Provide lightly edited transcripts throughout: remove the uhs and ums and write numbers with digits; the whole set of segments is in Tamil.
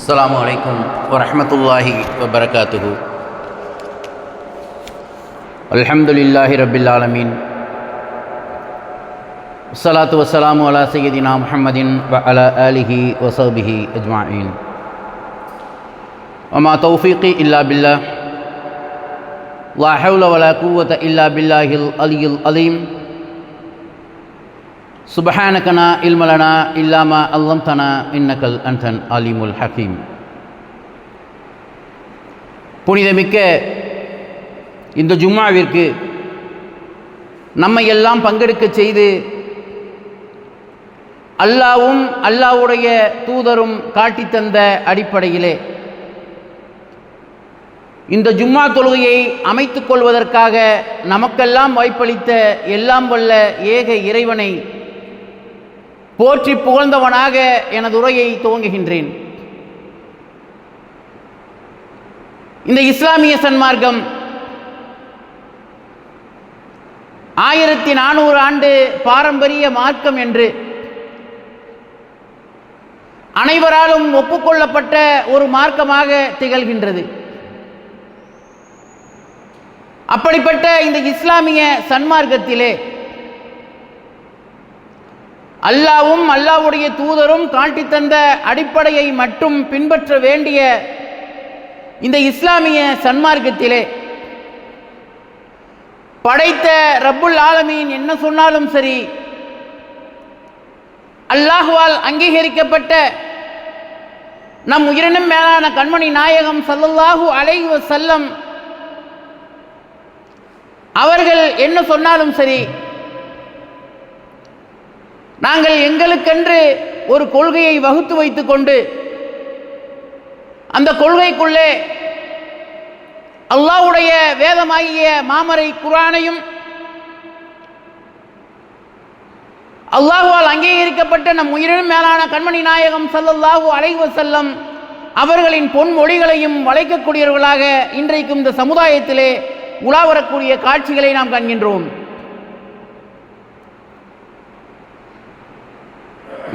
அஸ்ஸலாமு அலைக்கும் வரஹ்மத்துல்லாஹி வபரகாத்துஹு. அல்ஹம்துலில்லாஹி ரப்பில் ஆலமீன். வஸ்ஸலாத்து வஸ்ஸலாமு அலா சய்யிதினா முஹம்மதின் வ அலா ஆலிஹி வ ஸஹ்பிஹி அஜ்மஈன். வமா தௌஃபீகி இல்லா பில்லாஹ் லா ஹவ்ல வலா குவத இல்லா பில்லாஹில் அலியில் அலீம். சுப்ஹானக லா இல்ம லனா இல்லா மா அல்லம்தனா இன்னகல் அன்தல் அலீமுல் ஹகீம். புனிதமிக்க இந்த ஜும்மாவிற்கு நம்மை எல்லாம் பங்கெடுக்க செய்து அல்லாவும் அல்லாவுடைய தூதரும் காட்டித்தந்த அடிப்படையிலே இந்த ஜும்மா தொழுகையை அமைத்துக் கொள்வதற்காக நமக்கெல்லாம் வாய்ப்பளித்த எல்லாம் வல்ல ஏக இறைவனை போற்றி புகழ்ந்தவனாக எனது உரையை துவங்குகின்றேன். இந்த இஸ்லாமிய சன்மார்க்கம் 1400 ஆண்டு பாரம்பரிய மார்க்கம் என்று அனைவராலும் ஒப்புக்கொள்ளப்பட்ட ஒரு மார்க்கமாக திகழ்கின்றது. அப்படிப்பட்ட இந்த இஸ்லாமிய சன்மார்க்கத்திலே அல்லாவும் அல்லாவுடைய தூதரும் காட்டித்தந்த அடிப்படையை மட்டும் பின்பற்ற வேண்டிய இந்த இஸ்லாமிய சன்மார்க்கத்திலே படைத்த ரப்புல் ஆலமீன் என்ன சொன்னாலும் சரி, அல்லாஹ்வால் அங்கீகரிக்கப்பட்ட நம் உயிரினும் மேலான கண்மணி நாயகம் ஸல்லல்லாஹு அலைஹி வஸல்லம் அவர்கள் என்ன சொன்னாலும் சரி, நாங்கள் எங்களுக்கென்று ஒரு கொள்கையை வகுத்து வைத்துக் கொண்டு அந்த கொள்கைக்குள்ளே அல்லாஹ்வுடைய வேதமாகிய மாமறை குர்ஆனையும் அல்லாஹ்வால் அங்கீகரிக்கப்பட்ட நம் உயிரினும் மேலான கண்மணி நாயகம் ஸல்லல்லாஹு அலைஹி வஸல்லம் அவர்களின் பொன்மொழிகளையும் வளைக்கக்கூடியவர்களாக இன்றைக்கும் இந்த சமுதாயத்திலே உலா வரக்கூடிய காட்சிகளை நாம் காண்கின்றோம்.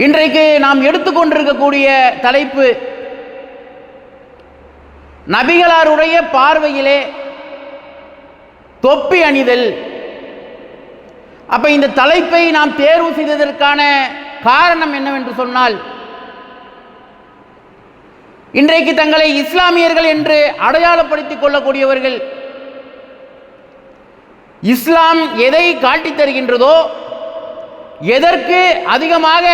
இன்றைக்கு நாம் எடுத்துக்கொண்டிருக்கக்கூடிய தலைப்பு நபிகளாருடைய பார்வையிலே தொப்பி அணிதல். அப்ப இந்த தலைப்பை நாம் தேர்வு செய்ததற்கான காரணம் என்னவென்று சொன்னால், இன்றைக்கு தங்களை இஸ்லாமியர்கள் என்று அடையாளப்படுத்திக் கொள்ளக்கூடியவர்கள் இஸ்லாம் எதை காட்டித் தருகின்றதோ, எதற்கு அதிகமாக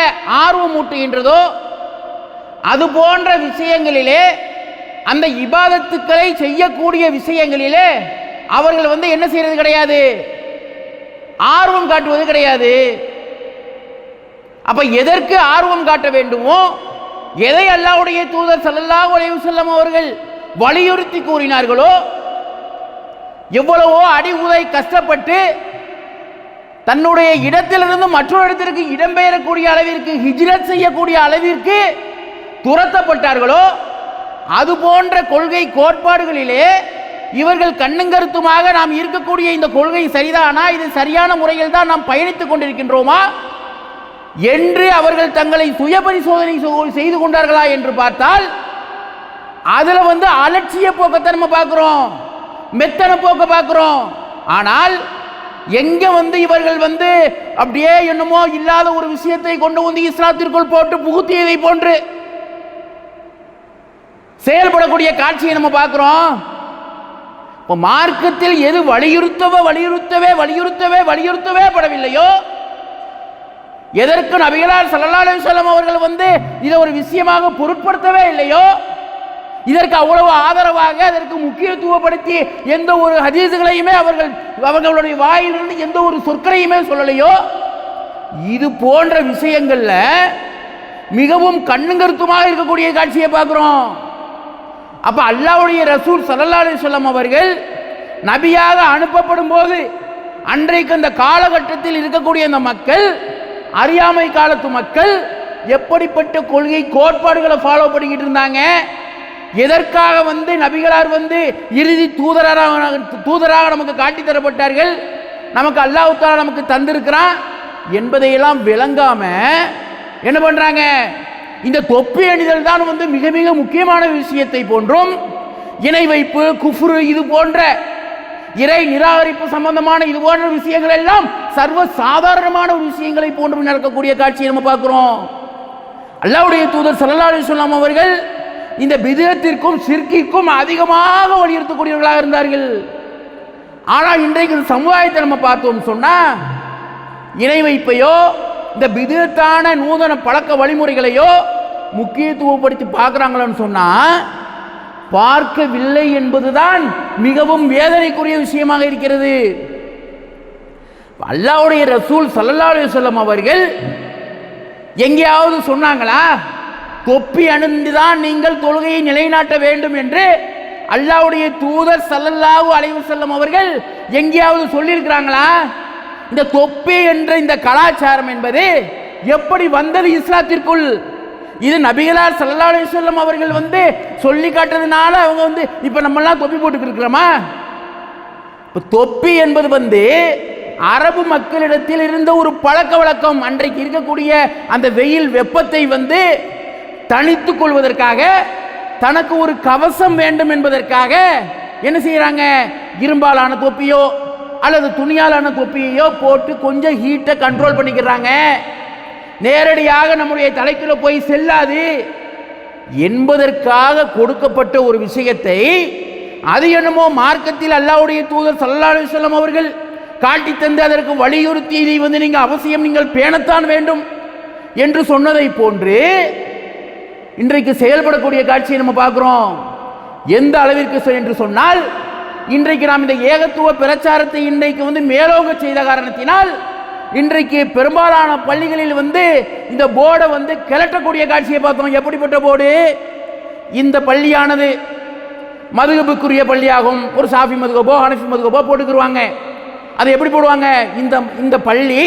ஆர்வம் ஊட்டுகின்றதோ அது போன்ற விஷயங்களிலே, அந்த இபாதத்துக்களை செய்யக்கூடிய விஷயங்களிலே அவர்கள் என்ன செய்யறது கிடையாது, ஆர்வம் காட்டுவது கிடையாது. அப்ப எதற்கு ஆர்வம் காட்ட வேண்டுமோ, எதை அல்லாஹ்வுடைய தூதர் ஸல்லல்லாஹு அலைஹி வஸல்லம் அவர்கள் வலியுறுத்தி கூறினார்களோ, எவ்வளவோ அடி உதை கஷ்டப்பட்டு தன்னுடைய இடத்திலிருந்து மற்றொரு இடத்திற்கு இடம்பெயரக்கூடிய அளவிற்கு, ஹிஜ்ரத் செய்யக்கூடிய அளவிற்கு துரத்தப்பட்டார்களோ, அது போன்ற கொள்கை கோட்பாடுகளிலே இவர்கள் கண்ணுங்கருத்துமாக நாம் இருக்கக்கூடிய இந்த கொள்கை சரிதானா, இது சரியான முறையில் தான் நாம் பயணித்துக் கொண்டிருக்கின்றோமா என்று அவர்கள் தங்களை சுய பரிசோதனை செய்து கொண்டார்களா என்று பார்த்தால், அதுல அலட்சிய போக்கத்தை நம்ம பார்க்கிறோம், மெத்தன போக்க பார்க்கிறோம். ஆனால் எங்க இவர்கள் அப்படியே என்னமோ இல்லாத ஒரு விஷயத்தை கொண்டு இஸ்லாத்திற்குள் போட்டு புகுத்தியதை போன்று செயல்படக்கூடிய காட்சியை நம்ம பார்க்கிறோம். இப்போ மார்க்கத்தில் எது வலியுறுத்தவே படவில்லையோ, எதற்கு நபிகளார் ஸல்லல்லாஹு அலைஹி வஸல்லம் அவர்கள் இதை ஒரு விஷயமாக பொருட்படுத்தவே இல்லையோ, இதற்கு அவ்வளவு ஆதரவாக அதற்கு முக்கியத்துவப்படுத்தி எந்த ஒரு ஹதீஸ்களையுமே அவர்களுடைய வாயிலிருந்து எந்த ஒரு சொற்களையுமே சொல்லலையோ, இது போன்ற விஷயங்கள்ல மிகவும் கண்ணுங்கருத்துமாக இருக்கக்கூடிய காட்சியை பார்க்கிறோம். அப்ப அல்லாஹ்வுடைய ரசூல் ஸல்லல்லாஹு அலைஹி வஸல்லம் அவர்கள் நபியாக அனுப்பப்படும் போது அன்றைக்கு அந்த காலகட்டத்தில் இருக்கக்கூடிய அந்த மக்கள், அறியாமை காலத்து மக்கள் எப்படிப்பட்ட கொள்கை கோட்பாடுகளை ஃபாலோ பண்ணிக்கிட்டு இருந்தாங்க, எதற்காக நபிகளார் இறுதி தூதராக நமக்கு காட்டி தரப்பட்டார்கள், நமக்கு அல்லாஹ் தஆலா நமக்கு தந்திருக்கிறான் என்பதையெல்லாம் விளங்காம என்ன பண்றாங்க, இந்த தொப்பி அணிதல் தான் வந்து மிக மிக முக்கியமான விஷயத்தை போன்றும், இணை வைப்பு, குஃப்ரு, இது போன்ற இறை நிராகரிப்பு சம்பந்தமான இது போன்ற விஷயங்கள் எல்லாம் சர்வ சாதாரணமான ஒரு விஷயங்களை போன்று நடக்கக்கூடிய காட்சியை நம்ம பார்க்கிறோம். அல்லாஹ்வுடைய தூதர் ஸல்லல்லாஹு அலைஹி வஸல்லம் அவர்கள் இந்த பித்அத்திற்கும் ஷிர்கிற்கும் அதிகமாக வலியுறுத்தக்கூடியவர்களாக இருந்தார்கள். ஆனால் இன்றைக்கு சமுதாயத்தை நம்ம பார்த்தோம் சொன்னா, இணை வைப்பையோ இந்த பித்அத்தான நூதன பழக்க வழிமுறைகளையோ முக்கியத்துவப்படுத்தி பார்க்குறாங்களான்னு சொன்னா, பார்க்கவில்லை என்பதுதான் மிகவும் வேதனைக்குரிய விஷயமாக இருக்கிறது. அல்லாஹ்வுடைய ரசூல் ஸல்லல்லாஹு அலைஹி வஸல்லம் அவர்கள் எங்கேயாவது சொன்னாங்களா தொப்பி அணிந்துதான் நீங்கள் தொழுகையை நிலைநாட்ட வேண்டும் என்று? அல்லாஹ்வுடைய தூதர் ஸல்லல்லாஹு அலைஹி வஸல்லம் அவர்கள் எங்கேயாவது சொல்லியிருக்கிறாங்களா? இந்த தொப்பி என்ற இந்த கலாச்சாரம் என்பது எப்படி வந்தது இஸ்லாத்திற்குள்? இது நபிகளார் ஸல்லல்லாஹு அலைஹி வஸல்லம் அவர்கள் வந்து சொல்லி காட்டுறதுனால அவங்க வந்து இப்ப நம்ம எல்லாம் தொப்பி போட்டுக்கிட்டு இருக்கிறோமா? தொப்பி என்பது வந்து அரபு மக்களிடத்தில் இருந்த ஒரு பழக்க வழக்கம். அன்றைக்கு இருக்கக்கூடிய அந்த வெயில் வெப்பத்தை வந்து தணித்துக் கொள்வதற்காக, தனக்கு ஒரு கவசம் வேண்டும் என்பதற்காக என்ன செய்யறாங்க, இரும்பாலான தொப்பியோ அல்லது துணியாலான தொப்பியையோ போட்டு கொஞ்சம் ஹீட்டை கண்ட்ரோல் பண்ணிக்கிறாங்க. நேரடியாக நம்முடைய தலைக்குள்ள போய் செல்லாது என்பதற்காக கொடுக்கப்பட்ட ஒரு விஷயத்தை, அது என்னமோ மார்க்கத்தில் அல்லாஹ்வுடைய தூதர் ஸல்லல்லாஹு அலைஹி வஸல்லம் அவர்கள் காட்டி தந்து அதற்கு வலியுறுத்தி இதை வந்து நீங்கள் அவசியம் நீங்கள் பேணத்தான் வேண்டும் என்று சொன்னதை போன்று இன்றைக்கு செயல்படக்கூடிய காட்சியை நம்ம பார்க்கிறோம். எந்த அளவிற்கு என்று சொன்னால், இன்றைக்கு நாம் இந்த ஏகத்துவ பிரச்சாரத்தை இன்றைக்கு வந்து மேலோங்க செய்த காரணத்தினால் இன்றைக்கு பெரும்பாலான பள்ளிகளில் வந்து இந்த போர்டை வந்து கிளட்டக்கூடிய காட்சியை பார்த்தோம். எப்படிப்பட்ட போர்டு? இந்த பள்ளியானது மதுகபுக்குரிய பள்ளியாகும், ஒரு சாஃபி மதுகபோ ஹனஃபி மதுகபோ போட்டுக்குருவாங்க. அதை எப்படி போடுவாங்க? இந்த பள்ளி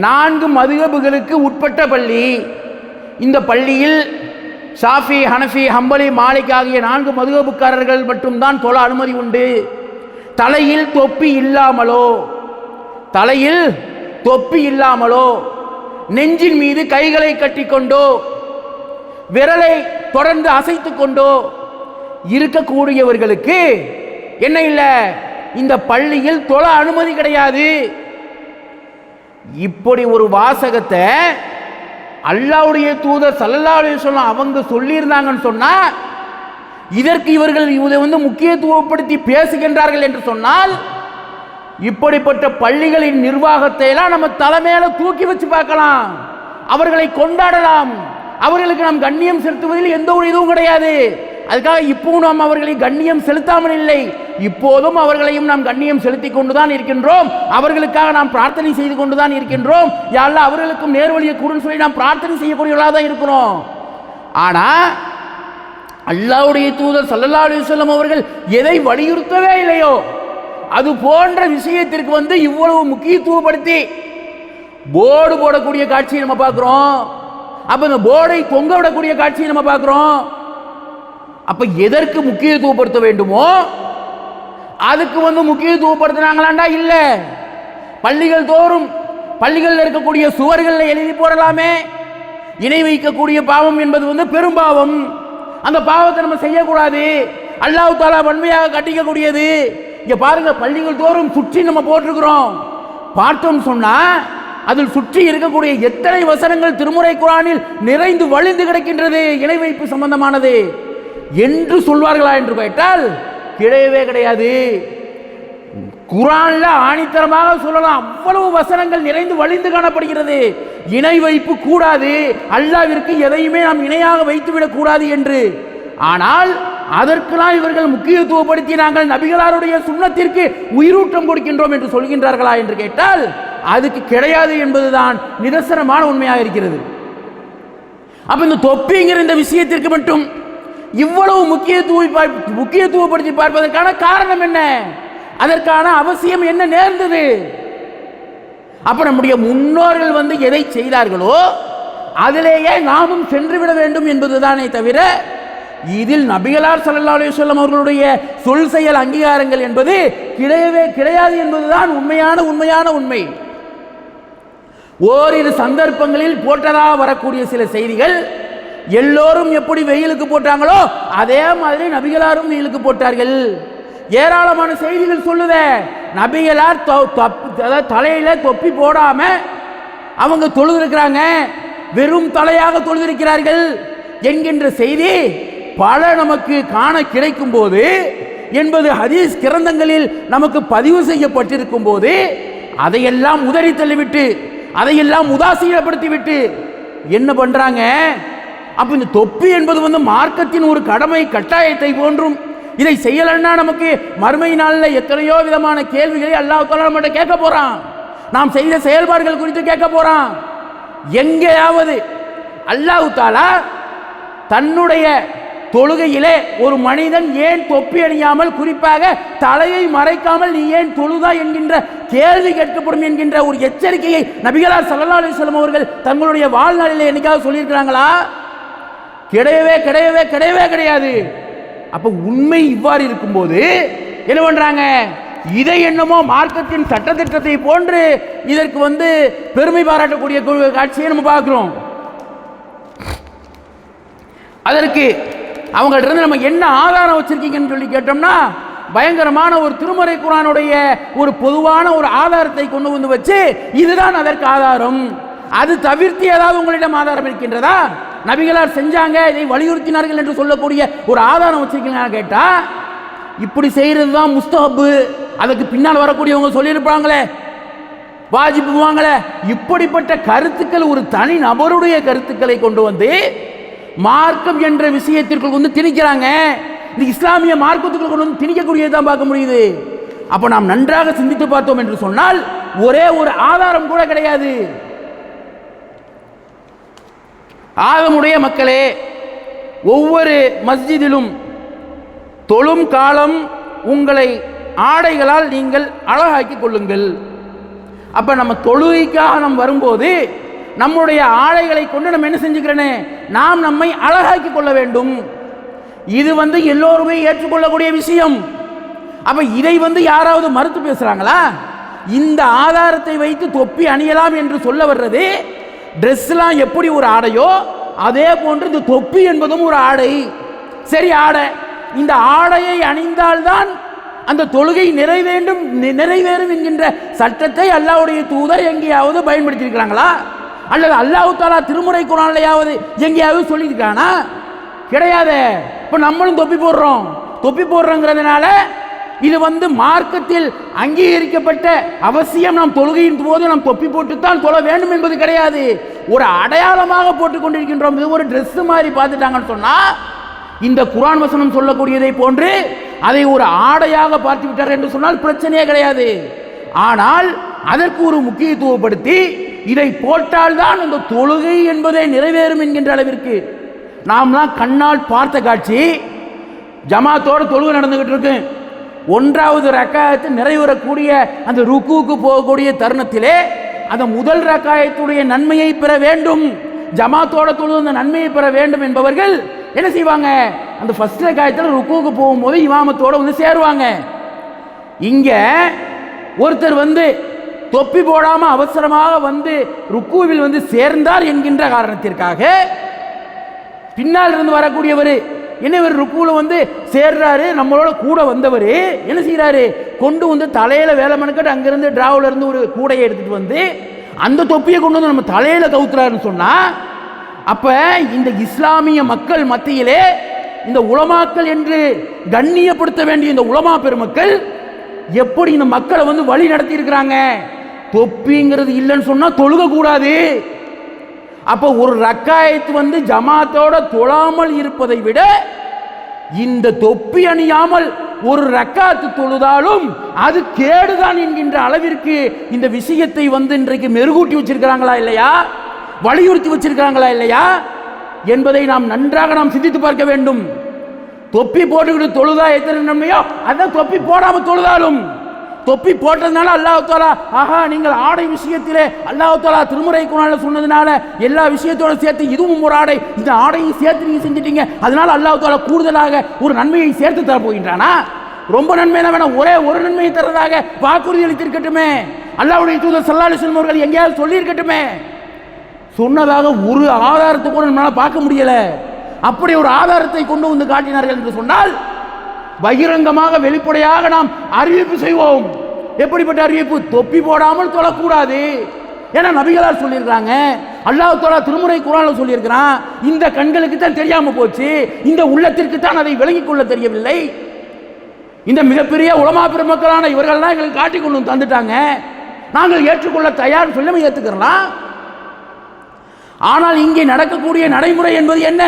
4 மதுகபுகளுக்கு உட்பட்ட பள்ளி. இந்த பள்ளியில் ஷாஃபி, ஹனஃபி, ஹம்பலி, மாலிக் ஆகிய 4 மதுகபுக்காரர்கள் மட்டும்தான் தொழ அனுமதி உண்டு. தலையில் தொப்பி இல்லாமலோ, தலையில் தொப்பி இல்லாமலோ, நெஞ்சின் மீது கைகளை கட்டிக்கொண்டோ, விரலை தொடர்ந்து அசைத்து கொண்டோ இருக்கக்கூடியவர்களுக்கு என்ன இல்லை, இந்த பள்ளியில் தொழ அனுமதி கிடையாது. இப்படி ஒரு வாசகத்தை அல்லாஹ்வுடைய தூதர் ஸல்லல்லாஹு அலைஹி வஸல்லம் அவங்க சொல்லியிருந்தாங்கன்னு சொன்னா, இதற்கு இவர்கள் இதை வந்து முக்கியத்துவப்படுத்தி பேசுகின்றார்கள் என்று சொன்னால், இப்படிப்பட்ட பள்ளிகளின் நிர்வாகத்தை எல்லாம் நம்ம தலைமையில தூக்கி வச்சு பார்க்கலாம், அவர்களை கொண்டாடலாம், அவர்களுக்கு நாம் கண்ணியம் செலுத்துவதில் எந்த ஒரு இதுவும் கிடையாது. அதுக்காக இப்பவும் நாம் அவர்களை கண்ணியம் செலுத்தாமல் இல்லை, இப்போதும் அவர்களையும் நாம் கண்ணியம் செலுத்தி கொண்டுதான் இருக்கின்றோம். அவர்களுக்காக நாம் பிரார்த்தனை செய்து கொண்டுதான் இருக்கின்றோம். யா அல்லாஹ் அவர்களுக்கும் நேர்வழியை கூடுன்னு சொல்லி நாம் பிரார்த்தனை செய்யக்கூடியவர்களாக தான் இருக்கிறோம். ஆனா அல்லாஹ்வுடைய தூதர் ஸல்லல்லாஹு அலைஹி வஸல்லம் அவர்கள் எதை வலியுறுத்தவே இல்லையோ அது போன்ற விஷயத்திற்கு வந்து இவ்வளவு முக்கியத்துவப்படுத்தி போர்டு போடக்கூடிய காட்சியை நம்ம பார்க்கிறோம். அப்ப இந்த போர்டை தொங்க விடக்கூடிய காட்சியை நம்ம பார்க்கிறோம். அப்ப எதற்கு முக்கியத்துவப்படுத்த வேண்டுமோ அதுக்கு வந்து முக்கியத்துவப்படுத்தினாங்களாண்டா இல்ல. பள்ளிகள் தோறும் பள்ளிகளில் இருக்கக்கூடிய சுவர்களில் எழுதி போடலாமே, இணை வைக்கக்கூடிய பாவம் என்பது வந்து பெரும் பாவம், அந்த பாவத்தை நம்ம செய்யக்கூடாது, அல்லாஹ் தஆலா வன்மையாக கண்டிக்கக்கூடியது. இங்க பாருங்க, பள்ளிகள் தோறும் சுற்றி நம்ம போட்டிருக்கிறோம். பார்த்தோம் சொன்னா அதில் சுற்றி இருக்கக்கூடிய எத்தனை வசனங்கள் திருமுறை குர்ஆனில் நிறைந்து வழிந்து கிடக்கின்றது இணை வைப்பு சம்பந்தமானது என்று சொல்வார்களா என்று கேட்டால் கிடையவே கிடையாது. குர்ஆன்ல ஆணித்தரமாக சொல்லலாம், அவ்வளவு வசனங்கள் நிறைந்து வழிந்து காணப்படுகிறது. இணை வைப்பு கூடாது, அல்லாஹ்விற்கு எதையுமே நாம் இணையாக வைத்துவிடக் கூடாது என்று. ஆனால் அதற்கெல்லாம் இவர்கள் முக்கியத்துவப்படுத்தி நாங்கள் நபிகளாருடைய சுன்னத்திற்கு உயிரூட்டம் கொடுக்கின்றோம் என்று சொல்கின்றார்களா என்று கேட்டால் அதுக்கு கிடையாது என்பதுதான் நிதர்சனமான உண்மையாக இருக்கிறது. அப்ப இந்த தொப்பிங்கிற இந்த விஷயத்திற்கு மட்டும் இவ்வளவு முக்கியத்துவப்படுத்தி பார்ப்பதற்கான காரணம் என்ன? அதற்கான அவசியம் என்ன நேர்ந்தது? அப்ப நம்முடைய முன்னோர்கள் வந்து எதை செய்தார்களோ அதிலேயே நாமும் சென்றுவிட வேண்டும் என்பதுதானே தவிர இதில் நபிகளார் ஸல்லல்லாஹு அலைஹி வஸல்லம் அவர்களுடைய சொல் செயல் அங்கீகாரங்கள் என்பது கிடையவே கிடையாது என்பதுதான் உண்மையான உண்மை. ஓரிரு சந்தர்ப்பங்களில் போட்டதாக வரக்கூடிய சில செய்திகள் எல்லோரும் எப்படி வெயிலுக்கு போட்டாங்களோ அதே மாதிரி நபிகளாரும் வெயிலுக்கு போட்டார்கள். ஏராளமான செய்திகள் சொல்லுதே, நபிகளார் தலையில தொப்பி போடாம அவங்க தொழுதிருக்கிறாங்க, வெறும் தலையாக தொழுதிருக்கிறார்கள் என்கின்ற செய்தி பல நமக்கு காண கிடைக்கும் போது என்பது ஹதீஸ் கிரந்தங்களில் நமக்கு பதிவு செய்யப்பட்டிருக்கும் போது அதையெல்லாம் உதறி தள்ளிவிட்டு அதையெல்லாம் உதாசீனப்படுத்திவிட்டு என்ன பண்றாங்க? அப்ப இந்த தொப்பி என்பது மார்க்கத்தின் ஒரு கடமை கட்டாயத்தை போன்றும், இதை செய்யலன்னா நமக்கு மறுமை நாளில் எத்தனையோ விதமான கேள்விகளை அல்லாஹ் தஆலா நம்மகிட்ட கேட்க போறான். நாம் செய்த செயல்பாடுகள் குறித்து கேட்க போறான். எங்கேயாவது அல்லாஹ் தஆலா தன்னுடைய தொழுகையிலே ஒரு மனிதன் ஏன் தொப்பி அணியாமல், குறிப்பாக தலையை மறைக்காமல் நீ ஏன் தொழுதா என்கின்ற கேள்வி கேட்கப்படும் என்கின்ற ஒரு எச்சரிக்கையை நபிகளார் ஸல்லல்லாஹு அலைஹி வஸல்லம் அவர்கள் தங்களுடைய வாழ்நாளிலே என்னைக்காவது சொல்லியிருக்கிறாங்களா? கிடையவே கிடையவே கிடையவே கிடையாது. அப்ப உண்மை இவ்வாறு இருக்கும்போது என்ன பண்றாங்க? இதை என்னமோ மார்க்கத்தின் சட்டத்திட்டத்தை போன்று இதற்கு பெருமை பாராட்டக்கூடிய காட்சியை நம்ம பார்க்கிறோம். அதற்கு அவங்கள்ட்ட இருந்து நம்ம என்ன ஆதாரம் வச்சிருக்கீங்கன்னு சொல்லி கேட்டோம்னா, பயங்கரமான ஒரு திருமறை குர்ஆனுடைய ஒரு பொதுவான ஒரு ஆதாரத்தை கொண்டு வச்சு இதுதான் அதற்கு ஆதாரம், அது தவிர்த்து ஏதாவது உங்களிடம் ஆதாரம் இருக்கின்றதா? நபிகளார் செஞ்சாங்க, இதை வலியுறுத்தினார்கள் என்று சொல்லக்கூடிய ஒரு ஆதாரம் வச்சிருக்கீங்கன்னு கேட்டா, இப்படி செய்யறது தான் முஸ்தஹப், அதுக்கு பின்னால் வரக்கூடியவங்க சொல்லியிருப்பாங்களே வாஜிபுவாங்களே, இப்படிப்பட்ட கருத்துக்கள் ஒரு தனி நபருடைய கருத்துக்களை கொண்டு வந்து மார்க்கம் என்ற விஷயத்திற்குள் திணிக்கிறாங்க. இந்த இஸ்லாமிய மார்க்கத்துக்குள் கொண்டு திணிக்கக்கூடியதான் பார்க்க முடியுது. அப்ப நாம் நன்றாக சிந்தித்து பார்த்தோம் என்று சொன்னால் ஒரே ஒரு ஆதாரம் கூட கிடையாது. ஆதமுடைய மக்களே, ஒவ்வொரு மஸ்ஜிதிலும் தொழும் காலம் உங்களை ஆடைகளால் நீங்கள் அழகாக்கிக் கொள்ளுங்கள். அப்ப நம்ம தொழுகைக்காக நாம் வரும்போது நம்முடைய ஆடைகளை கொண்டு நம்ம என்ன செஞ்சுக்கிறேனே, நாம் நம்மை அழகாக்கி கொள்ள வேண்டும். இது எல்லோருமே ஏற்றுக்கொள்ளக்கூடிய விஷயம். அப்ப இதை யாராவது மறுத்து பேசுறாங்களா? இந்த ஆதாரத்தை வைத்து தொப்பி அணியலாம் என்று சொல்ல வர்றது, ட்ரெஸ்லாம் எப்படி ஒரு ஆடையோ அதே போன்று இந்த தொப்பி என்பதும் ஒரு ஆடை. சரி, ஆடை, இந்த ஆடையை அணிந்தால்தான் அந்த தொழுகை நிறைவேறும் என்கின்ற சட்டத்தை அல்லாஹ்வுடைய தூதர் எங்கேயாவது பயன்படுத்தி இருக்கிறாங்களா? அல்லது அல்லாஹ் தஆலா திருமுறை குர்ஆன்லயாவது எங்கேயாவது சொல்லியிருக்கானா? கிடையாது. இப்ப நம்மளும் தொப்பி போடுறோங்கிறதுனால இது மார்க்கத்தில் அங்கீகரிக்கப்பட்ட அவசியம். நாம் தொழுகையின் போது நாம் தொப்பி போட்டுத்தான் தொழ வேண்டும் என்பது கிடையாது. ஒரு அடையாளமாக போட்டுக் கொண்டிருக்கின்றோம். இது ஒரு ட்ரெஸ் மாதிரி பார்த்துட்டாங்கன்னு சொன்னா, இந்த குர்ஆன் வசனம் சொல்லக்கூடியதை போன்று அதை ஒரு ஆடையாக பார்த்து விட்டார் என்று சொன்னால் பிரச்சனையே கிடையாது. ஆனால் அதற்கு ஒரு முக்கியத்துவப்படுத்தி இதை போட்டால்தான் அந்த தொழுகை என்பதை நிறைவேறும் என்கின்ற அளவிற்கு நாம்லாம் கண்ணால் பார்த்த காட்சி. ஜமாத்தோடு தொழுகை நடந்துகிட்டு இருக்கு. 1வது ரக்காயத்து நிறைவேறக்கூடிய அந்த ருக்குவுக்கு போகக்கூடிய தருணத்திலே அந்த முதல் ரக்காயத்துடைய நன்மையை பெற வேண்டும், ஜமாத்தோட தொழுது அந்த நன்மையை பெற வேண்டும் என்பவர்கள் என்ன செய்வாங்க? அந்த ஃபர்ஸ்ட் ரக்காயத்தில் ருக்குவுக்கு போகும்போது இமாமத்தோட சேருவாங்க. இங்க ஒருத்தர் தொப்பி போடாம அவசரமாக ருக்குவில் சேர்ந்தார் என்கின்ற காரணத்திற்காக பின்னால் இருந்து வரக்கூடியவர் என்ன, இவர் ருக்குவில் சேர்றாரு, நம்மளோட கூட வந்தவர் என்ன செய்யறாரு? கொண்டு தலையில வேலை மணிக்கட்டு அங்கிருந்து டிராவில இருந்து ஒரு கூடையை எடுத்துட்டு அந்த தொப்பியை கொண்டு நம்ம தலையில கவுத்துறாருன்னு சொன்னா, அப்ப இந்த இஸ்லாமிய மக்கள் மத்தியிலே இந்த உலமாக்கள் என்று கண்ணியப்படுத்த வேண்டிய இந்த உலமா பெருமக்கள் எப்படி இந்த மக்களை வழி நடத்தி இருக்கிறாங்க? தொப்பிங்கிறது இல்லைன்னு சொன்னா தொழுக கூடாது. அப்ப ஒரு ரக்காயத்து ஜமாத்தோட தொழாமல் இருப்பதை விட இந்த தொப்பி அணியாமல் ஒரு ரக்காத்து தொழுதாலும் அது கேடுதான் என்கின்ற அளவிற்கு இந்த விஷயத்தை இன்றைக்கு மெருகூட்டி வச்சிருக்கிறாங்களா இல்லையா, வலியுறுத்தி வச்சிருக்கிறாங்களா இல்லையா என்பதை நாம் நன்றாக சிந்தித்து பார்க்க வேண்டும். தொப்பி போட்டுக்கிட்டு தொழுதா எத்தனை நன்மையோ அதான் தொப்பி போடாம தொழுதாலும். தொப்பி போட்டதுனால அல்லாஹ் தஆலா ஆஹா நீங்கள் ஆடை விஷயத்திலே அல்லாஹ் தஆலா திருமுறை குர்ஆன்ல சொன்னதுனால எல்லா விஷயத்தோட சேர்த்து இதுவும் ஒரு ஆடை, இந்த ஆடையை சேர்த்து நீங்க செஞ்சிட்டீங்க, அதனால அல்லாஹ் தஆலா கூடுதலாக ஒரு நன்மையை சேர்த்து தர போகின்றானா? ரொம்ப நன்மை வேணாம், ஒரே ஒரு நன்மையை தரதாக வாக்குறுதி அளித்திருக்கட்டுமே. அல்லாஹ்வுடைய தூதர் ஸல்லல்லாஹு அலைஹி வஸல்லம் அவர்கள் எங்கேயாவது சொல்லி இருக்கட்டுமே. சொன்னதாக ஒரு ஆதாரத்தை கூட நம்மளால பார்க்க முடியல. அப்படி ஒரு ஆதாரத்தை கொண்டு வந்து காட்டினார்கள் என்று சொன்னால் பகிரங்கமாக வெளிப்படையாக நாம் அறிவிப்பு செய்வோம். எப்படிப்பட்ட அறிவிப்பு? தொப்பி போடாமல் தொழக்கூடாது. ஏன்னா நபிகளார் சொல்லியிருக்காங்க, அல்லாஹ் தஆலா திருமுறை குர்ஆன்ல சொல்லியிருக்கிறான், இந்த கண்களுக்கு தான் தெரியாம போச்சு, இந்த உள்ளத்திற்கு தான் அதை விளங்கிக் கொள்ள தெரியவில்லை. இந்த மிகப்பெரிய உலமா பெருமக்களான இவர்கள்லாம் எங்களுக்கு காட்டிக் கொண்டு தந்துட்டாங்க, நாங்கள் ஏற்றுக்கொள்ள தயார் சொல்லி நம்ம ஏற்றுக்கிறலாம். ஆனால் இங்கே நடக்கக்கூடிய நடைமுறை என்பது என்ன?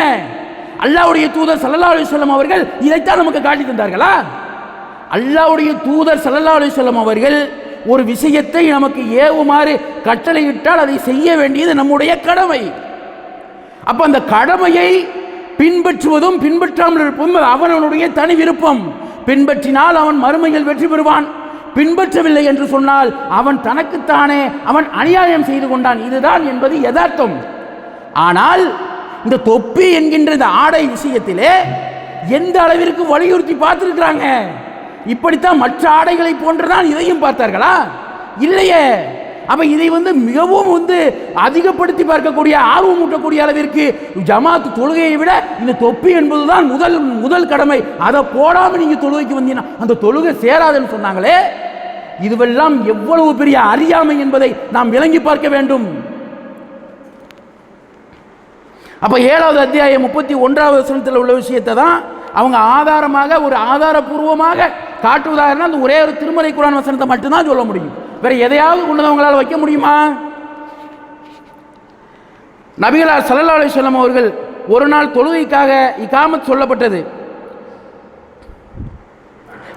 அல்லாஹ்வுடைய தூதர் ஸல்லல்லாஹு அலைஹி வஸல்லம் அவர்கள் இதைத்தான் நமக்கு காட்டி தந்தார்களா? அல்லாஹ்வுடைய தூதர் ஸல்லல்லாஹு அலைஹி வஸல்லம் அவர்கள் ஒரு விஷயத்தை நமக்கு ஏவுமாறு கட்டளையிட்டால் அதை செய்ய வேண்டியது நம்முடைய கடமை. அப்ப அந்த கடமையை பின்பற்றுவதும் பின்பற்றாமல் இருப்பதும் அவனுடைய தனி விருப்பம். பின்பற்றினால் அவன் மறுமையில் வெற்றி பெறுவான், பின்பற்றவில்லை என்று சொன்னால் அவன் தனக்குத்தானே அவன் அநியாயம் செய்து கொண்டான். இதுதான் என்பது யதார்த்தம். ஆனால் இந்த தொப்பி என்கின்ற இந்த ஆடை விஷயத்திலே எந்த அளவிற்கு வலியுறுத்தி பார்த்திருக்கிறாங்க. இப்படித்தான் மற்ற ஆடைகளை போன்றுதான் இதையும் பார்த்தார்களா? இல்லையே. அப்ப இதை மிகவும் அதிகப்படுத்தி பார்க்கக்கூடிய, ஆர்வம் ஊட்டக்கூடிய அளவிற்கு ஜமாத் தொழுகையை விட இந்த தொப்பி என்பதுதான் முதல் கடமை. அதை போடாம நீங்க தொழுகைக்கு வந்தீங்கன்னா அந்த தொழுகை சேராதுன்னு சொன்னாங்களே, இதுவெல்லாம் எவ்வளவு பெரிய அறியாமை என்பதை நாம் விளங்கி பார்க்க வேண்டும். அப்ப 7வது அத்தியாயம் 31வது வசனத்தில் உள்ள விஷயத்தை தான் அவங்க ஆதாரமாக, ஒரு ஆதாரபூர்வமாக காட்டுவதாக அந்த ஒரே ஒரு திருமறை குர்ஆன் வசனத்தை மட்டும்தான் சொல்ல முடியும். வேற எதையாவது கொண்டு அவங்களால் வைக்க முடியுமா? நபிகளார் ஸல்லல்லாஹு அலைஹி வஸல்லம் அவர்கள் ஒரு நாள் தொழுகைக்காக இகாமத் சொல்லப்பட்டது.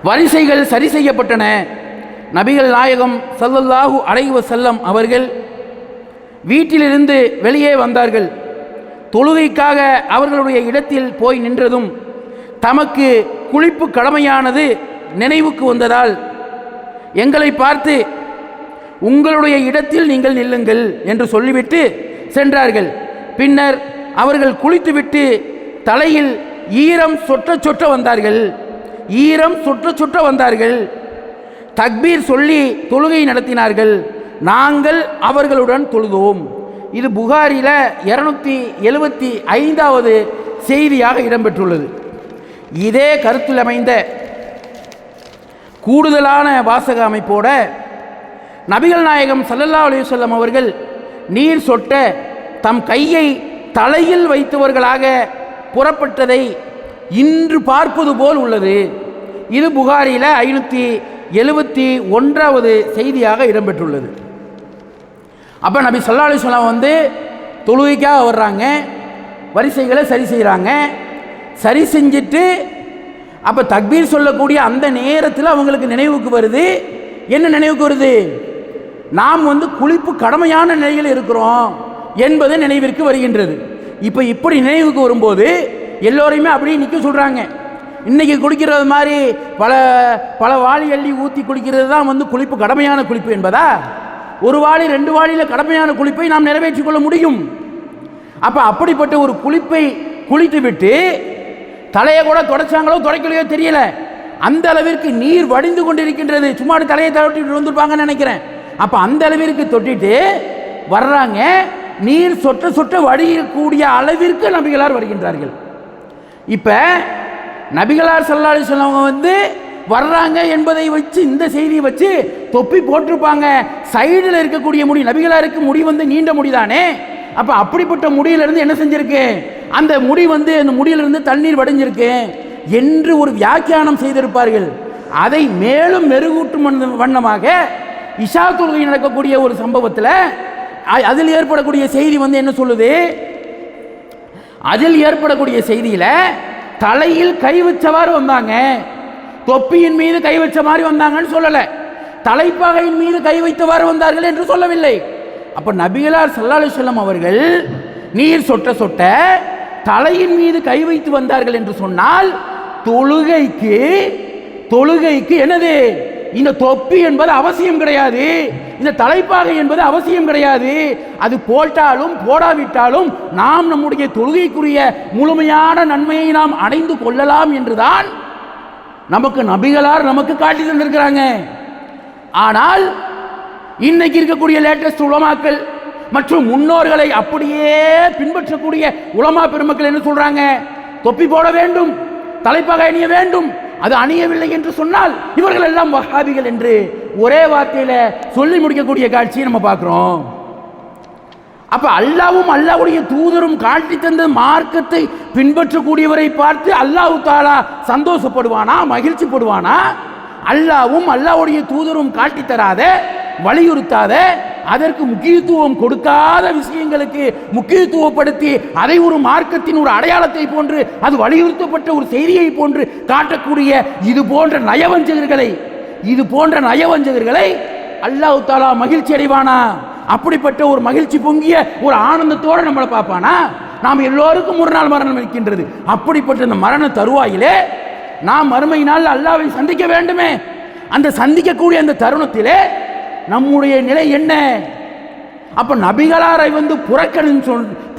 வரிசைகள் சரி செய்யப்பட்டன. நபிகள் நாயகம் ஸல்லல்லாஹு அலைஹி வஸல்லம் அவர்கள் வீட்டிலிருந்து வெளியே வந்தார்கள். தொழுகைக்காக அவர்களுடைய இடத்தில் போய் நின்றதும் தமக்கு குளிப்பு கடமையானது நினைவுக்கு வந்ததால் எங்களை பார்த்து உங்களுடைய இடத்தில் நீங்கள் நில்லுங்கள் என்று சொல்லிவிட்டு சென்றார்கள். பின்னர் அவர்கள் குளித்துவிட்டு தலையில் ஈரம் சொட்ட வந்தார்கள். தக்பீர் சொல்லி தொழுகை நடத்தினார்கள். நாங்கள் அவர்களுடன் தொழுதோம். இது புகாரில 275வது செய்தியாக இடம்பெற்றுள்ளது. இதே கருத்தில் அமைந்த கூடுதலான வாசக அமைப்போட நபிகள் நாயகம் ஸல்லல்லாஹு அலைஹி வஸல்லம் அவர்கள் நீர் சொட்ட தம் கையை தலையில் வைத்தவர்களாக புறப்பட்டதை இன்று பார்ப்பது போல் உள்ளது. இது புகாரில 571வது செய்தியாக இடம்பெற்றுள்ளது. அப்போ நபி ஸல்லல்லாஹு அலைஹி வஸல்லம் தொழுகைக்காக வர்றாங்க, வரிசைகளை சரி செய்கிறாங்க. சரி செஞ்சுட்டு அப்போ தக்பீர் சொல்லக்கூடிய அந்த நேரத்தில் அவங்களுக்கு நினைவுக்கு வருது. என்ன நினைவுக்கு வருது? நாம் குளிப்பு கடமையான நிலையில் இருக்கிறோம் என்பது நினைவிற்கு வருகின்றது. இப்போ இப்படி நினைவுக்கு வரும்போது எல்லோரையுமே அப்படியே நிற்க சொல்கிறாங்க. இன்றைக்கி குளிக்கிறது மாதிரி பல வாளி அள்ளி ஊற்றி குளிக்கிறது தான் குளிப்பு கடமையான குளிப்பு என்பதா? ஒரு வாளி 2 வாளியில் கடமையான குளிப்பை நாம் நிறைவேற்றிக் கொள்ள முடியும். அப்போ அப்படிப்பட்ட ஒரு குளிப்பை குளித்து விட்டு தலையை கூட தொடச்சாங்களோ தொடக்கலையோ தெரியல, அந்த அளவிற்கு நீர் வடிந்து கொண்டிருக்கின்றது. சும்மா தலையை தொட்டிட்டு வந்துருப்பாங்கன்னு நினைக்கிறேன். அப்போ அந்த அளவிற்கு தொட்டிட்டு வர்றாங்க. நீர் சொட்ட வடியக்கூடிய அளவிற்கு நபிகளார் வருகின்றார்கள். இப்போ நபிகளார் ஸல்லல்லாஹு அலைஹி வஸல்லம் வர்றாங்க என்பதை வச்சு, இந்த செய்தியை வச்சு தொப்பி போட்டிருப்பாங்க. சைடில் இருக்கக்கூடிய முடி, நபிகளாருக்கு முடி நீண்ட முடிதானே. அப்போ அப்படிப்பட்ட முடியிலிருந்து என்ன செஞ்சிருக்கு? அந்த முடி அந்த முடியிலிருந்து தண்ணீர் வடிஞ்சிருக்கு என்று ஒரு வியாக்கியானம் செய்திருப்பார்கள். அதை மேலும் மெருகூட்டும் வண்ணமாக இஷா தொழுகை நடக்கக்கூடிய ஒரு சம்பவத்தில் அதில் ஏற்படக்கூடிய செய்தி என்ன சொல்லுது? அதில் ஏற்படக்கூடிய செய்தியில் தலையில் கை வச்சவாறு வந்தாங்க, தொப்பியின் மீது கை வச்ச மாதிரி வந்தாங்கன்னு சொல்லலை, தலைப்பாகையின் மீது கை வைத்தவாறு வந்தார்கள் என்று சொல்லவில்லை. அப்போ நபிகளார் ஸல்லல்லாஹு அலைஹி வஸல்லம் அவர்கள் நீர் சொட்ட தலையின் மீது கை வைத்து வந்தார்கள் என்று சொன்னால் தொழுகைக்கு என்னது? இந்த தொப்பி என்பது அவசியம் கிடையாது, இந்த தலைப்பாகை என்பது அவசியம் கிடையாது. அது போட்டாலும் போடாவிட்டாலும் நாம் நம்முடைய தொழுகைக்குரிய முழுமையான நன்மையை நாம் அடைந்து கொள்ளலாம் என்றுதான் நமக்கு நபிகளார் நமக்கு காட்டி தந்திருக்கிறாங்க. ஆனால் இன்னைக்கு இருக்கக்கூடிய லேட்டஸ்ட் உலமாக்கள் மற்றும் முன்னோர்களை அப்படியே பின்பற்றக்கூடிய உலமா பெருமக்கள் என்ன சொல்றாங்க? தொப்பி போட வேண்டும், தலைப்பாக அணிய வேண்டும். அது அணியவில்லை என்று சொன்னால் இவர்கள் எல்லாம் வஹாபிகள் என்று ஒரே வார்த்தையில சொல்லி முடிக்கக்கூடிய காட்சியை நம்ம பார்க்கிறோம். அப்ப அல்லாஹ்வும் அல்லாஹ்வுடைய தூதரும் காட்டி தந்த மார்க்கத்தை பின்பற்றக்கூடியவரை பார்த்து அல்லாஹ் தஆலா சந்தோஷப்படுவானா, மகிழ்ச்சி படுவானா? அல்லாஹ்வும் அல்லாஹ்வுடைய தூதரும் காட்டி தராத, வலியுறுத்தாத, அதற்கு முக்கியத்துவம் கொடுக்காத விஷயங்களுக்கு முக்கியத்துவப்படுத்தி அதை ஒரு மார்க்கத்தின் ஒரு அடையாளத்தை போன்று, அது வலியுறுத்தப்பட்ட ஒரு செய்தியை போன்று காட்டக்கூடிய இது போன்ற நயவஞ்சகர்களை அல்லாஹ் தஆலா மகிழ்ச்சி அடைவானா? அப்படிப்பட்ட ஒரு மகிழ்ச்சி பொங்கிய ஒரு ஆனந்தத்தோடு நம்மளை பார்ப்பானா? நாம் எல்லோருக்கும் ஒரு நாள் மரணம் இருக்கின்றது. அப்படிப்பட்ட இந்த மரண தருவாயிலே நாம் மறுமை நாள் அல்லாஹ்வை சந்திக்க வேண்டுமே. அந்த சந்திக்கக்கூடிய அந்த தருணத்திலே நம்முடைய நிலை என்ன? அப்ப நபிகளாரை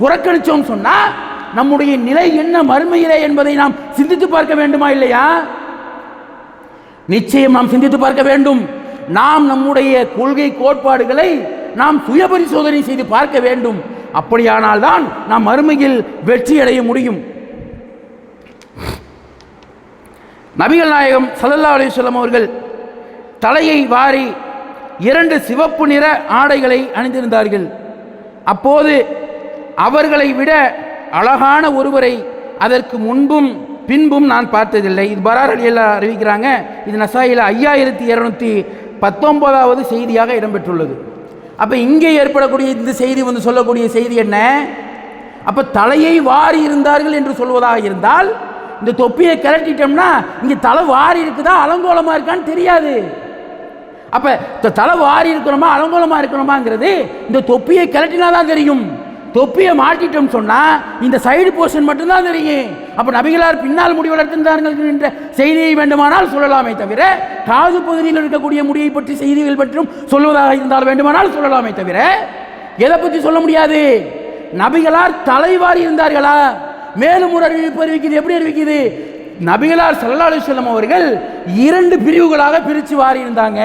புறக்கணிச்சோம் சொன்னா நம்முடைய நிலை என்ன மறுமையிலே என்பதை நாம் சிந்தித்து பார்க்க வேண்டுமா இல்லையா? நிச்சயம் நாம் சிந்தித்து பார்க்க வேண்டும். நாம் நம்முடைய கொள்கை கோட்பாடுகளை நாம் சுய பரிசோதனை செய்து பார்க்க வேண்டும். அப்படியானால் தான் நாம் மறுமையில் வெற்றி அடைய முடியும். நபிகள் நாயகம் ஸல்லல்லாஹு அலைஹி வஸல்லம் அவர்கள் தலையை வாரி 2 சிவப்பு நிற ஆடைகளை அணிந்திருந்தார்கள். அப்போது அவர்களை விட அழகான ஒருவரை அதற்கு முன்பும் பின்பும் நான் பார்த்ததில்லை. இது பரார் ரலியல்லாஹு அறிவிக்கிறாங்க. இது நசாயில 5219வது செய்தியாக இடம்பெற்றுள்ளது. அப்ப இங்கே ஏற்படக்கூடிய இந்த செய்தி சொல்லக்கூடிய செய்தி என்ன? அப்ப தலையை வாரி இருந்தார்கள் என்று சொல்வதாக இருந்தால் இந்த தொப்பியை கலட்டிட்டோம்னா இங்க தலை வாரி இருக்குதா அலங்கோலமா இருக்கான்னு தெரியாது. அப்ப தலை வாரி இருக்கணுமா அலங்கோலமா இருக்கணுமாங்கிறது இந்த தொப்பியை கலட்டினாதான் தெரியும். தொப்பியை மாட்டிட்டோம் சொன்னா இந்த சைடு போர்ஷன் மட்டும்தான் தெரியும். அப்ப நபிகளார் பின்னால் முடி வளர்த்திருந்தார்கள் என்ற செய்தியை வேண்டுமானால் சொல்லலாமே தவிர, காது பகுதியில் இருக்கக்கூடிய முடியை பற்றி செய்திகள் பற்றும் சொல்வதாக இருந்தால் வேண்டுமானால் சொல்லலாமே தவிர, எதை பற்றி சொல்ல முடியாது. நபிகளார் தலைவாரி இருந்தார்களா? மேலும் ஒரு அறிவிப்பு அறிவிக்குது. எப்படி அறிவிக்குது? நபிகளார் ஸல்லல்லாஹு அலைஹி வஸல்லம் அவர்கள் 2 பிரிவுகளாக பிரித்து வாரி இருந்தாங்க.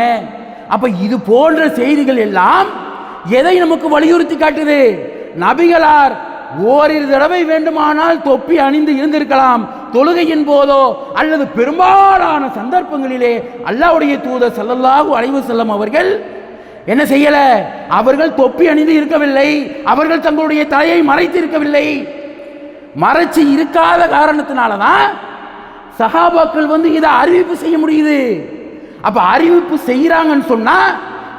அப்ப இது போன்ற செய்திகள் எல்லாம் எதை நமக்கு வலியுறுத்தி காட்டுது? நபிகளார் ஓரிரு தடவை வேண்டுமானால் தொப்பி அணிந்து இருந்திருக்கலாம், தொழுகையின் போதோ அல்லது பெரும்பாலான சந்தர்ப்பங்களிலே அல்லாஹ்வுடைய தூதர் ஸல்லல்லாஹு அலைஹி வஸல்லம் அவர்கள் என்ன செய்யல? அவர்கள் தொப்பி அணிந்து இருக்கவில்லை, அவர்கள் தங்களுடைய தலையை மறைத்து இருக்கவில்லை. மறைச்சு இருக்காத காரணத்தினாலதான் சஹாபாக்கள் இதை அறிவிப்பு செய்ய முடியுது. அப்ப அறிவிப்பு செய்யறாங்கன்னு சொன்னா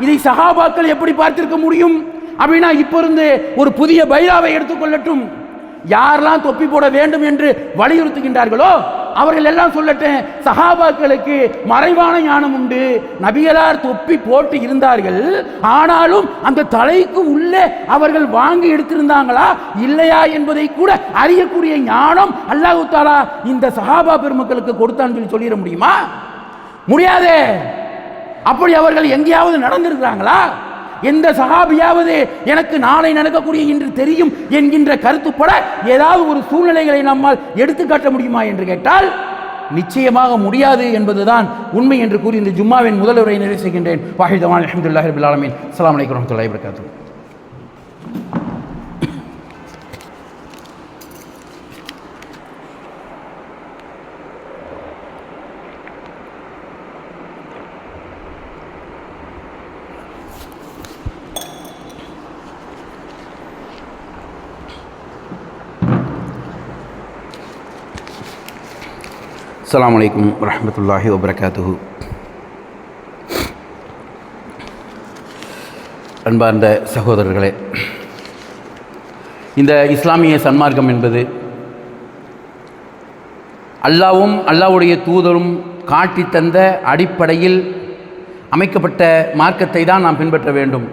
இதை சஹாபாக்கள் எப்படி பார்த்திருக்க முடியும்? அப்படின்னா இப்ப இருந்து ஒரு புதிய பைலாவை எடுத்துக்கொள்ளட்டும். யாரெல்லாம் தொப்பி போட வேண்டும் என்று வலியுறுத்துகின்றார்களோ அவர்கள் எல்லாம் சொல்லட்டும், சஹாபாக்களுக்கு மறைவான ஞானம் உண்டு. நபிகளார் தொப்பி போட்டு இருந்தார்கள், ஆனாலும் அந்த தலைக்கு உள்ளே அவர்கள் வாங்கி எடுத்திருந்தாங்களா இல்லையா என்பதை கூட அறியக்கூடிய ஞானம் அல்லாஹ் தஆலா இந்த சஹாபா பெருமக்களுக்கு கொடுத்தான்னு சொல்லி சொல்லிட முடியுமா? முடியாதே. அப்படி அவர்கள் எங்கேயாவது நடந்திருக்கிறாங்களா? எந்த சஹாபியாவது எனக்கு நாளை நடக்கக்கூடிய என்று தெரியும் என்கின்ற கருத்துப்பட ஏதாவது ஒரு சூழ்நிலைகளை நம்மால் எடுத்துக்காட்ட முடியுமா என்று கேட்டால் நிச்சயமாக முடியாது என்பதுதான் உண்மை என்று கூறி இந்த ஜும்மாவின் முதல் உரையை நிறைவு செய்கின்றேன். வாஹிதவான் அல்ஹம்துலில்லாஹி ரப்பில் ஆலமீன். அஸ்ஸலாமு அலைக்கும் வரஹ்மத்துல்லாஹி வபரகாத்துஹு. அஸ்ஸலாமு அலைக்கும் வரஹ்மத்துல்லாஹி வபரகாத்துஹு. அன்பார்ந்த சகோதரர்களே, இந்த இஸ்லாமிய சன்மார்க்கம் என்பது அல்லாஹ்வும் அல்லாஹ்வுடைய தூதரும் காட்டி தந்த அடிப்படையில் அமைக்கப்பட்ட மார்க்கத்தை தான் நாம் பின்பற்ற வேண்டும்.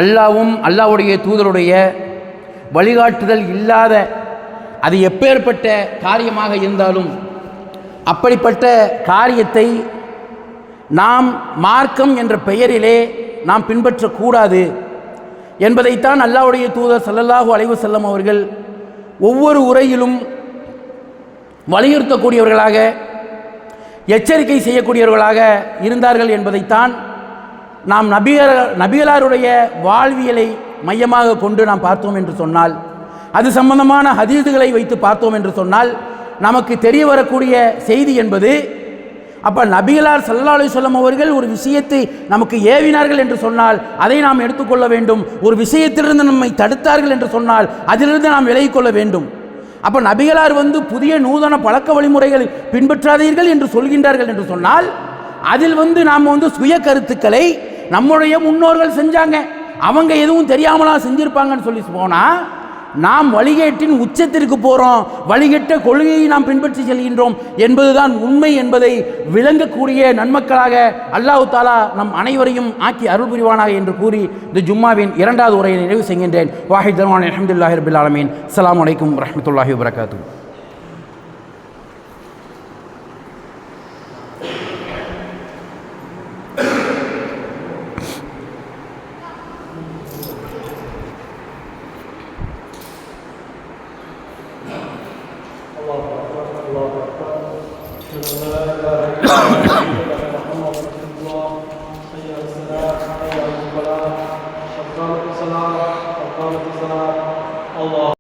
அல்லாஹ்வும் அல்லாஹ்வுடைய தூதருடைய வழிகாட்டுதல் இல்லாத அது எப்பேற்பட்ட காரியமாக இருந்தாலும் அப்படிப்பட்ட காரியத்தை நாம் மார்க்கம் என்ற பெயரிலே நாம் பின்பற்றக்கூடாது என்பதைத்தான் அல்லாஹ்வுடைய தூதர் ஸல்லல்லாஹு அலைஹி வஸல்லம் அவர்கள் ஒவ்வொரு உரையிலும் வலியுறுத்தக்கூடியவர்களாக எச்சரிக்கை செய்யக்கூடியவர்களாக இருந்தார்கள் என்பதைத்தான் நாம் நபிகளாருடைய வாழ்வியலை மையமாக கொண்டு நாம் பார்த்தோம் என்று சொன்னால், அது சம்பந்தமான ஹதீஸுகளை வைத்து பார்த்தோம் என்று சொன்னால், நமக்கு தெரிய வரக்கூடிய செய்தி என்பது, அப்போ நபிகளார் ஸல்லல்லாஹு அலைஹி வஸல்லம் அவர்கள் ஒரு விஷயத்தை நமக்கு ஏவினார்கள் என்று சொன்னால் அதை நாம் எடுத்துக்கொள்ள வேண்டும். ஒரு விஷயத்திலிருந்து நம்மை தடுத்தார்கள் என்று சொன்னால் அதிலிருந்து நாம் விலகிக் கொள்ள வேண்டும். அப்போ நபிகளார் புதிய நூதன பழக்க வழிமுறைகளை பின்பற்றாதீர்கள் என்று சொல்கின்றார்கள் என்று சொன்னால், அதில் நாம் சுய கருத்துக்களை நம்முடைய முன்னோர்கள் செஞ்சாங்க, அவங்க எதுவும் தெரியாமலா செஞ்சிருப்பாங்கன்னு சொல்லி போனால், நாம் வழிகேட்டின் உச்சத்திற்கு போகிறோம், வழிகேட்ட கொள்கையை நாம் பின்பற்றி செல்கின்றோம் என்பதுதான் உண்மை என்பதை விளங்கக்கூடிய நன்மக்களாக அல்லாஹ் தஆலா நம் அனைவரையும் ஆக்கி அருள் புரிவானாக என்று கூறி இந்த ஜும்மாவின் 2வது உரையை நிறைவு செய்கின்றேன். வாஹித் தர்வான் அல்ஹம்துலில்லாஹி ரப்பில் ஆலமீன். அஸ்ஸலாமு அலைக்கும் வரஹ்மத்துல்லாஹி வபரகாத்துஹு. Allah